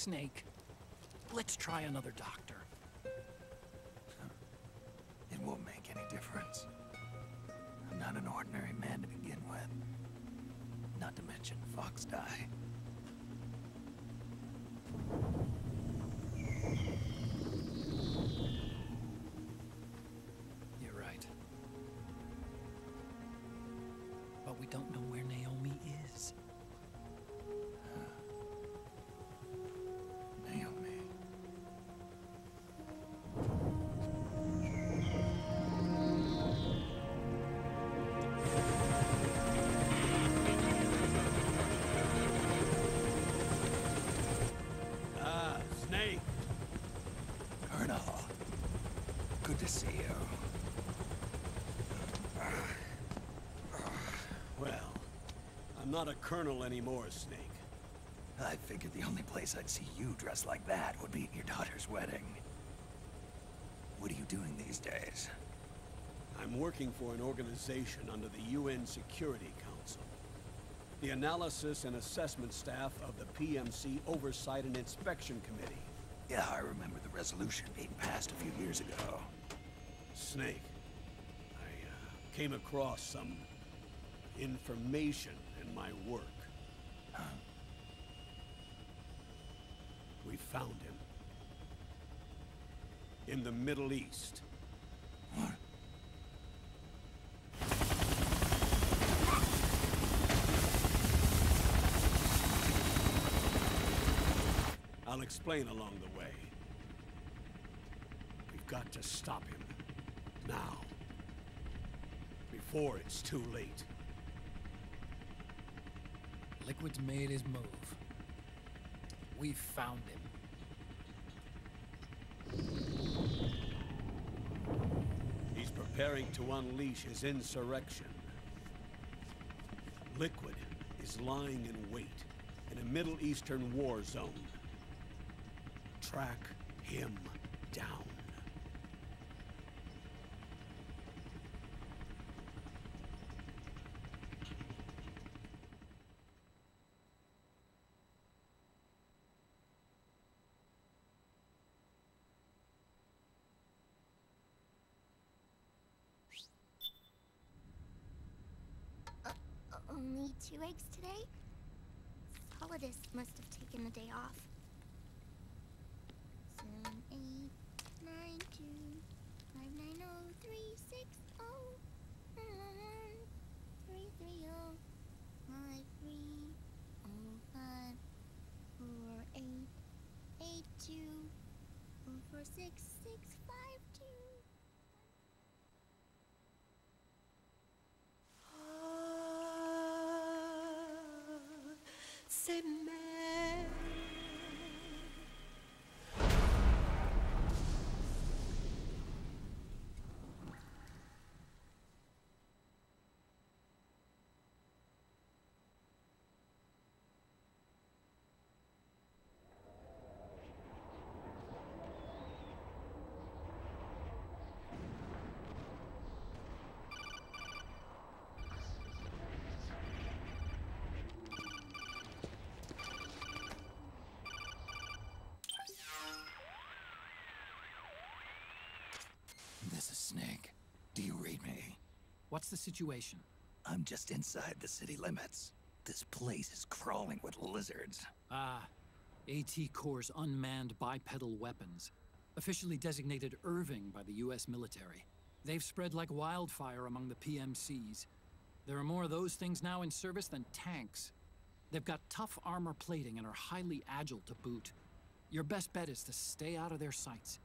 Snake. Let's try another doctor. It won't make any difference. I'm not an ordinary man to begin with. Not to mention Fox die. You're right. But we don't know where Naomi is. Naomi. Snake! Colonel. Good to see you. Well, I'm not a colonel anymore, Snake. I figured the only place I'd see you dressed like that would be at your daughter's wedding. What are you doing these days? I'm working for an organization under the UN Security Council. The Analysis and Assessment Staff of the PMC Oversight and Inspection Committee. Yeah, I remember the resolution being passed a few years ago. Snake, I came across some information in my work. Huh? We found him. In the Middle East. What? I'll explain along the way. We've got to stop him. Now. Before it's too late. Liquid's made his move. We've found him. He's preparing to unleash his insurrection. Liquid is lying in wait in a Middle Eastern war zone. Track him down. Only 2 eggs today? Solidus must have taken the day off. 7, 8, 9, 2, 5, 9, 0, 3, 6, 0, 3, 3, 0, 5, 3, 0, 5, 4, 8, 8, 2, 4, 4, 6, 6, 5, 2. C'est mère. This is Snake. Do you read me? What's the situation? I'm just inside the city limits. This place is crawling with lizards. Ah, AT Corps' unmanned bipedal weapons. Officially designated Irving by the US military. They've spread like wildfire among the PMCs. There are more of those things now in service than tanks. They've got tough armor plating and are highly agile to boot. Your best bet is to stay out of their sights.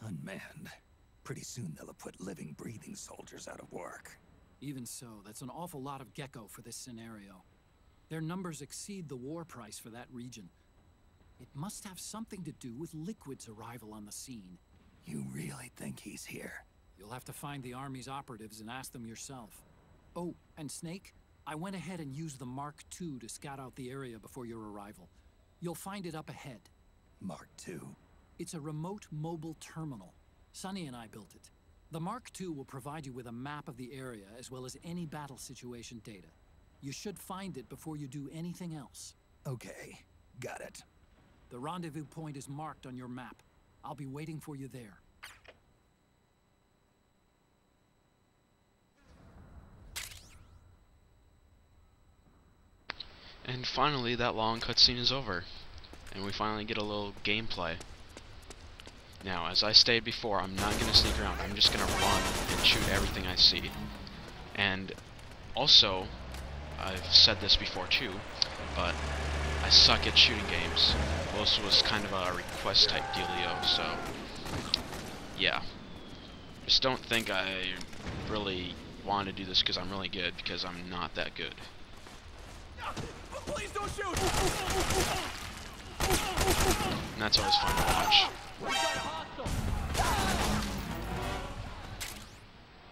Unmanned. Pretty soon they'll have put living, breathing soldiers out of work. Even so, that's an awful lot of Gecko for this scenario. Their numbers exceed the war price for that region. It must have something to do with Liquid's arrival on the scene. You really think he's here? You'll have to find the Army's operatives and ask them yourself. Oh, and Snake, I went ahead and used the Mark II to scout out the area before your arrival. You'll find it up ahead. Mark II? It's a remote mobile terminal. Sonny and I built it. The Mark II will provide you with a map of the area as well as any battle situation data. You should find it before you do anything else. Okay, got it. The rendezvous point is marked on your map. I'll be waiting for you there. And finally, that long cutscene is over, and we finally get a little gameplay. Now, as I stated before, I'm not going to sneak around. I'm just going to run and shoot everything I see. And also, I've said this before too, but I suck at shooting games. Well, this was kind of a request type dealio, so yeah. Just don't think I really want to do this because I'm really good, because I'm not that good. Please don't shoot! And that's always fun to watch.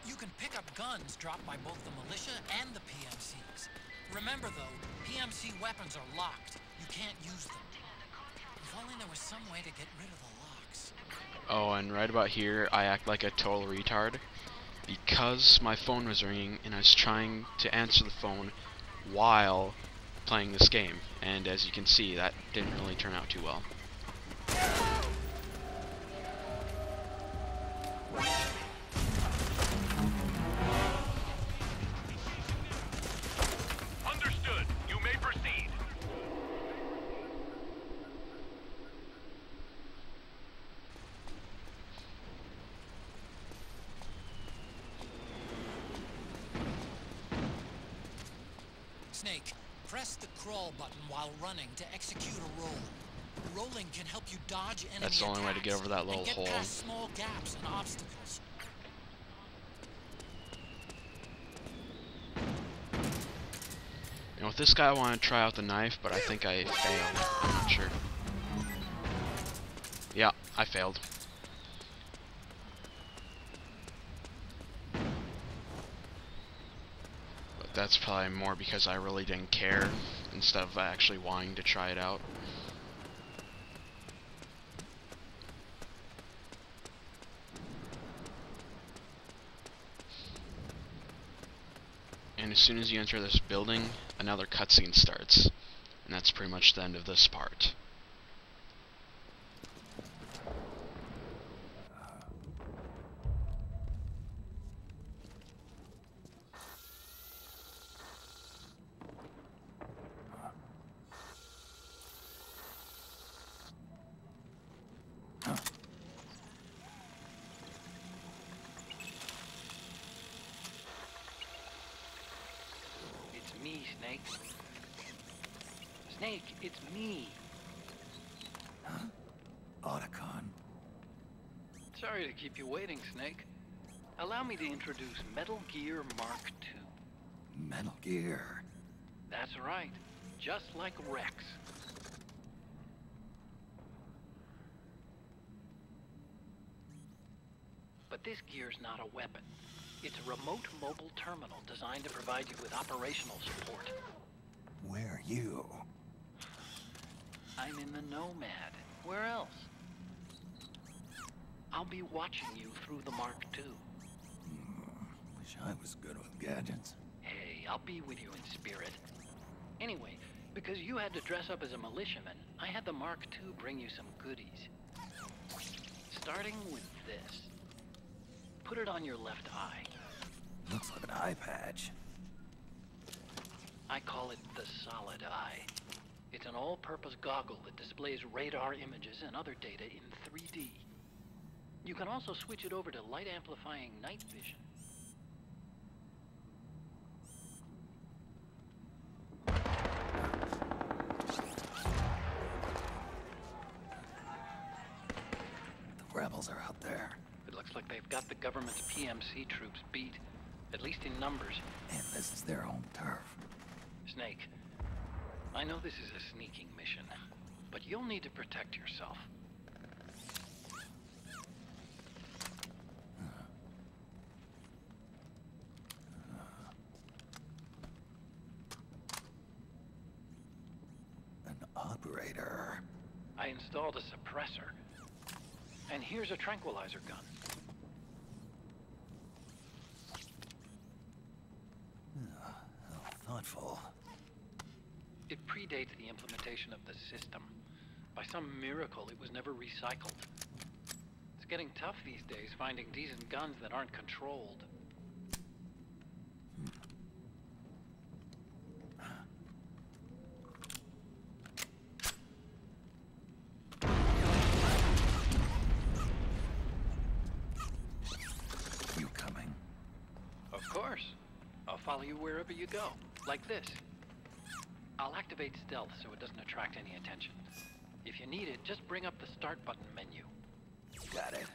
You can pick up guns dropped by both the militia and the PMCs. Remember though, PMC weapons are locked. You can't use them. If only there was some way to get rid of the locks. Oh, and right about here, I act like a total retard because my phone was ringing and I was trying to answer the phone while playing this game, and as you can see, that didn't really turn out too well. Understood. You may proceed. Snake, press the crawl button while running to execute a roll. Rolling can help you dodge enemy That's the only way to get over that little and hole. get past small gaps and obstacles. You know, with this guy I want to try out the knife, but I think I failed. I'm not sure. Yeah, I failed. But that's probably more because I really didn't care, instead of actually wanting to try it out. And as soon as you enter this building, another cutscene starts. And that's pretty much the end of this part. It's me, Snake. Snake, it's me. Otacon. Sorry to keep you waiting, Snake. Allow me to introduce Metal Gear Mark II. Metal Gear. That's right. Just like Rex. But this gear's not a weapon. It's a remote mobile terminal designed to provide you with operational support. Where are you? I'm in the Nomad. Where else? I'll be watching you through the Mark II. Wish I was good with gadgets. Hey, I'll be with you in spirit. Anyway, because you had to dress up as a militiaman, I had the Mark II bring you some goodies. Starting with this. Put it on your left eye. Looks like an eye patch. I call it the Solid Eye. It's an all-purpose goggle that displays radar images and other data in 3D. You can also switch it over to light-amplifying night vision. The rebels are out there. It looks like they've got the government's PMC troops beat, at least in numbers. And this is their home turf. Snake, I know this is a sneaking mission, but you'll need to protect yourself. An operator. I installed a suppressor. And here's a tranquilizer gun. How thoughtful. It predates the implementation of the system. By some miracle, it was never recycled. It's getting tough these days finding decent guns that aren't controlled. You coming? Of course. I'll follow you wherever you go. Like this. I'll activate stealth so it doesn't attract any attention. If you need it, just bring up the start button menu. Got it.